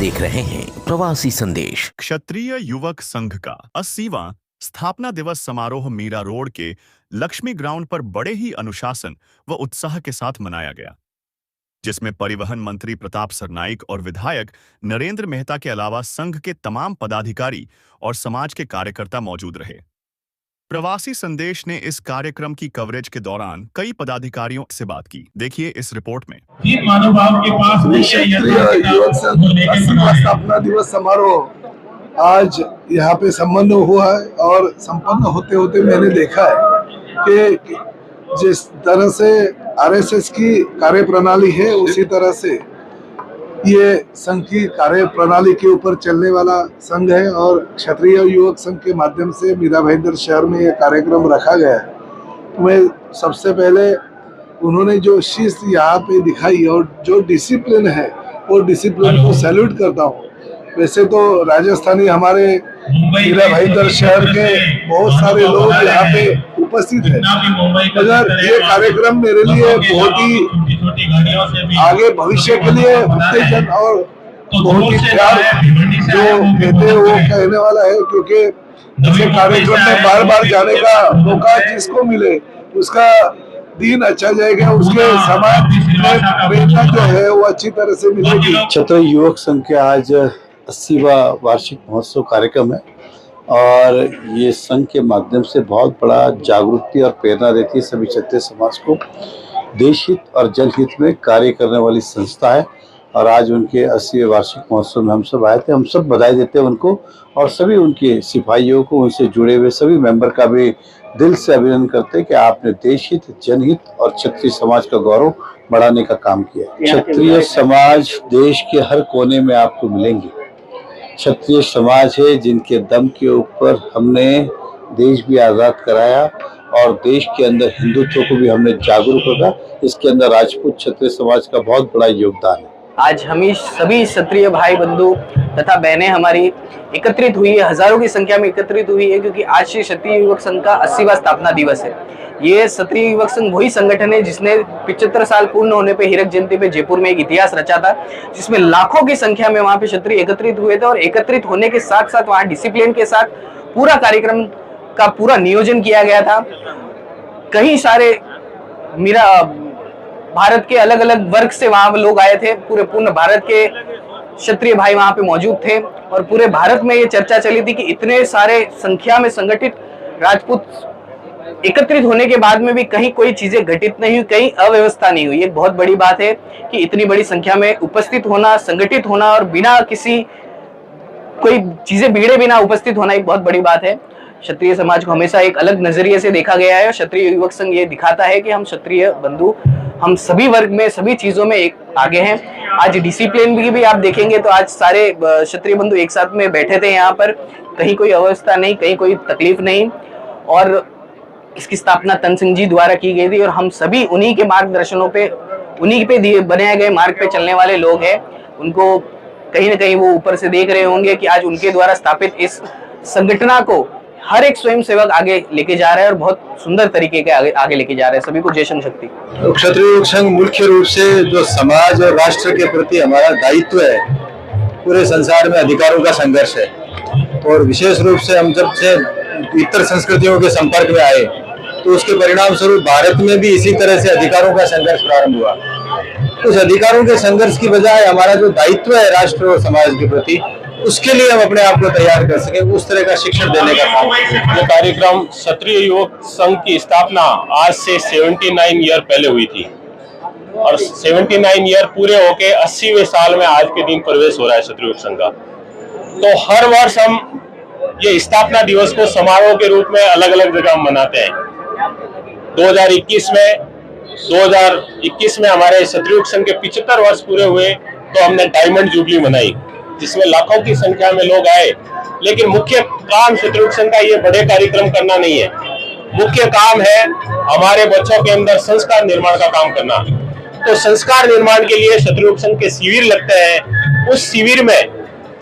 देख रहे हैं प्रवासी संदेश। क्षत्रिय युवक संघ का 80वां स्थापना दिवस समारोह मीरा रोड के लक्ष्मी ग्राउंड पर बड़े ही अनुशासन व उत्साह के साथ मनाया गया, जिसमें परिवहन मंत्री प्रताप सरनाइक और विधायक नरेंद्र मेहता के अलावा संघ के तमाम पदाधिकारी और समाज के कार्यकर्ता मौजूद रहे। प्रवासी संदेश ने इस कार्यक्रम की कवरेज के दौरान कई पदाधिकारियों से बात की। देखिए इस रिपोर्ट में। स्थापना दिवस समारोह आज यहाँ पे संपन्न हुआ है और संपन्न होते होते मैंने देखा है कि जिस तरह से आरएसएस की कार्यप्रणाली है उसी तरह से ये संघ की कार्यप्रणाली के ऊपर चलने वाला संघ है और क्षत्रिय युवक संघ के माध्यम से मीरा भाईंदर शहर में ये कार्यक्रम रखा गया है। तो मैं सबसे पहले उन्होंने जो शिस्त यहाँ पे दिखाई और जो डिसिप्लिन है वो डिसिप्लिन को सैल्यूट करता हूँ। वैसे तो राजस्थानी हमारे मीरा भाईंदर शहर के बहुत सारे लोग यहाँ पे उपस्थित हैं, मगर ये कार्यक्रम मेरे लिए बहुत ही आगे भविष्य के लिए उत्तेजन और बहुत ही प्यार जो कहते हैं वो कहने वाला है, क्योंकि ऐसे कार्यक्रम में बार बार जाने का मौका जिसको मिले उसका दिन अच्छा जाएगा, उसके समाज में प्रेरणा जो है वो अच्छी तरह से मिलेगी। क्षत्रिय युवक संघ के आज 80वां वार्षिक महोत्सव कार्यक्रम है और ये संघ के माध्यम से बहुत बड़ा जागृति और प्रेरणा देती है सभी क्षत्रिय समाज को। देश हित और जनहित में कार्य करने वाली संस्था है और आज उनके 80वें वार्षिक महोत्सव में हम सब आए थे। हम सब बधाई देते हैं उनको और सभी उनके सिपाहियों को, उनसे जुड़े हुए सभी मेंबर का भी दिल से अभिनंदन करते हैं कि आपने देश हित, जनहित और क्षत्रिय समाज का गौरव बढ़ाने का काम किया। क्षत्रिय समाज देश के हर कोने में आपको मिलेंगे। क्षत्रिय समाज है जिनके दम के ऊपर हमने देश भी आज़ाद कराया और देश के अंदर हिंदुत्व को भी हमने जागरूक रखा। इसके अंदर राजपूत क्षत्रिय समाज का बहुत बड़ा योगदान है। आज हम सभी क्षत्रिय भाई बंधु तथा बहनें हमारी एकत्रित हुई है, हजारों की संख्या में एकत्रित हुई है, क्योंकि आज से क्षत्रिय युवक संघ का 80वां स्थापना दिवस है। ये क्षत्रिय युवक संघ वही संगठन है जिसने 75 साल पूर्ण होने पे हीरक जयंती पे जयपुर में एक इतिहास रचा था, जिसमें लाखों की संख्या में वहां पे क्षत्रिय एकत्रित हुए थे और एकत्रित होने के साथ साथ वहां डिसिप्लिन के साथ पूरा कार्यक्रम का पूरा नियोजन किया गया था। कई सारे मेरा भारत के अलग अलग वर्ग से वहां लोग आए थे, पूर्ण भारत के क्षत्रिय भाई वहां पे मौजूद थे और पूरे भारत में ये चर्चा चली थी कि इतने सारे संख्या में संगठित राजपूत एकत्रित होने के बाद में भी कहीं कोई चीजें घटित नहीं हुई, कहीं अव्यवस्था नहीं हुई। एक बहुत बड़ी बात है कि इतनी बड़ी संख्या में उपस्थित होना, संगठित होना और बिना किसी कोई चीजें बिगड़े बिना उपस्थित होना एक बहुत बड़ी बात है। क्षत्रिय समाज को हमेशा एक अलग नजरिए से देखा गया है। क्षत्रिय युवक संघ ये दिखाता है कि हम क्षत्रिय बंधु, हम सभी वर्ग में सभी चीजों में एक आगे हैं। आज डिसिप्लिन भी आप देखेंगे तो आज सारे क्षत्रिय बंधु एक साथ में बैठे थे यहाँ पर, कहीं कोई अवस्था नहीं, कहीं कोई तकलीफ नहीं और इसकी स्थापना तन सिंह जी द्वारा की गई थी और हम सभी उन्हीं के मार्गदर्शनों पे, उन्हीं पे बनाए गए मार्ग पे चलने वाले लोग हैं। उनको कहीं ना कहीं वो ऊपर से देख रहे होंगे कि आज उनके द्वारा स्थापित इस संगठना को हर एक स्वयं सेवक आगे लेके जा रहा है और बहुत सुंदर तरीके के आगे लेके जा रहे हैं। सभी को जय शक्ति। क्षत्रिय युवक संघ मुख्य रूप से जो समाज और राष्ट्र के प्रति हमारा दायित्व है, पूरे संसार में अधिकारों का संघर्ष है और विशेष रूप से हम जब से इतर संस्कृतियों के संपर्क में आए तो उसके परिणाम स्वरूप भारत में भी इसी तरह से अधिकारों का संघर्ष प्रारंभ हुआ। उस अधिकारों के संघर्ष की बजाय हमारा जो दायित्व है राष्ट्र और समाज के प्रति, उसके लिए हम अपने आप को तैयार कर सके, उस तरह का शिक्षण देने का काम। ये कार्यक्रम क्षत्रिय युवक संघ की स्थापना आज से 79 ईयर पहले हुई थी और 79 ईयर पूरे होके 80वें साल में आज के दिन प्रवेश हो रहा है क्षत्रिय युवक संघ का। तो हर वर्ष हम ये स्थापना दिवस को समारोह के रूप में अलग अलग जगह मनाते हैं। 2021 में हमारे क्षत्रिय युवक संघ के 75 वर्ष पूरे हुए तो हमने डायमंड जुबली मनाई, जिसमें लाखों की संख्या में लोग आए। लेकिन मुख्य काम क्षत्रिय युवक संघ का ये बड़े कार्यक्रम करना नहीं है, मुख्य काम है हमारे बच्चों के अंदर संस्कार निर्माण का काम करना। तो संस्कार निर्माण के लिए क्षत्रिय युवक संघ के शिविर लगते हैं। उस शिविर में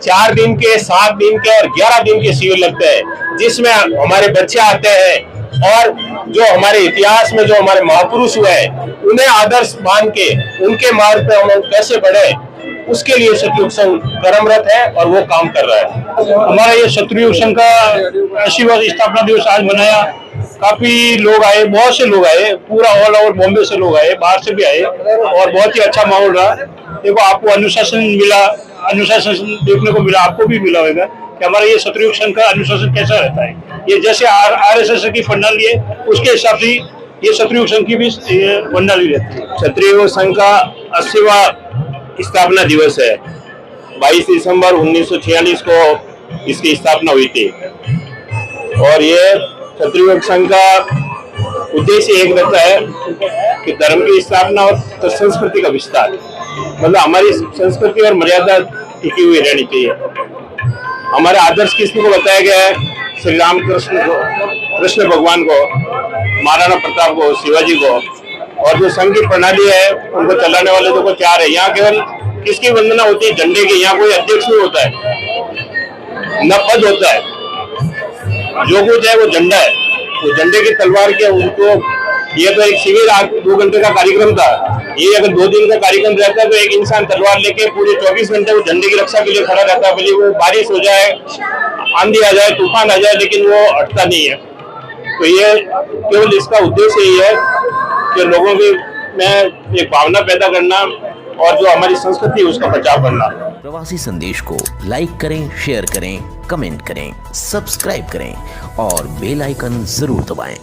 4 दिन के, 7 दिन के और 11 दिन के शिविर लगते हैं, जिसमें हमारे बच्चे आते हैं और जो हमारे इतिहास में जो हमारे महापुरुष हुए हैं उन्हें आदर्श मान के उनके मार्ग पे हम कैसे बढ़े उसके लिए सतयुग संघ कर्मरत है और वो काम कर रहा है। हमारा ये सतयुग संघ का 80वां स्थापना दिवस आज मनाया। काफी लोग आए, बहुत से लोग आए, पूरा ऑल ओवर बॉम्बे से लोग आए, बाहर से भी आए और बहुत ही अच्छा माहौल रहा। देखो आपको अनुशासन मिला, अनुशासन देखने को मिला, आपको भी मिला होगा कि हमारा ये सतयुग संघ का अनुशासन कैसा रहता है। ये जैसे आरएसएस की प्रणाली है उसके हिसाब से ये सतयुग संघ की भी प्रणाली रहती है। सतयुग संघ का 80वां स्थापना दिवस है। 22 दिसंबर 1946 को इसकी स्थापना हुई थी और ये सतयुग संघ का उद्देश्य एक रहता है कि धर्म की स्थापना और संस्कृति का विस्तार, मतलब हमारी संस्कृति और मर्यादा टिकी हुई रहनी चाहिए। हमारे आदर्श किसको बताया गया है? श्री राम कृष्ण भगवान को, महाराणा प्रताप को, शिवाजी को। और जो संघ की प्रणाली है उनको चलाने वाले तो चार है। यहाँ केवल किसकी वंदना होती है? झंडे की। यहाँ कोई अध्यक्ष नहीं होता है, न पद होता है, जो कुछ है वो झंडा है। वो झंडे की तलवार के उनको, ये तो एक शिविर 2 घंटे का कार्यक्रम था। ये अगर 2 दिन का कार्यक्रम रहता है तो एक इंसान तलवार लेके पूरे 24 घंटे वो झंडे की रक्षा के लिए खड़ा रहता है। भले वो बारिश हो जाए, आंधी आ जाए, तूफान आ जाए, लेकिन वो हटता नहीं है। तो ये केवल इसका उद्देश्य यही है कि लोगों की में एक भावना पैदा करना और जो हमारी संस्कृति है उसका बचाव करना। प्रवासी संदेश को लाइक करें, शेयर करें, कमेंट करें, सब्सक्राइब करें और बेल आइकन जरूर दबाएं।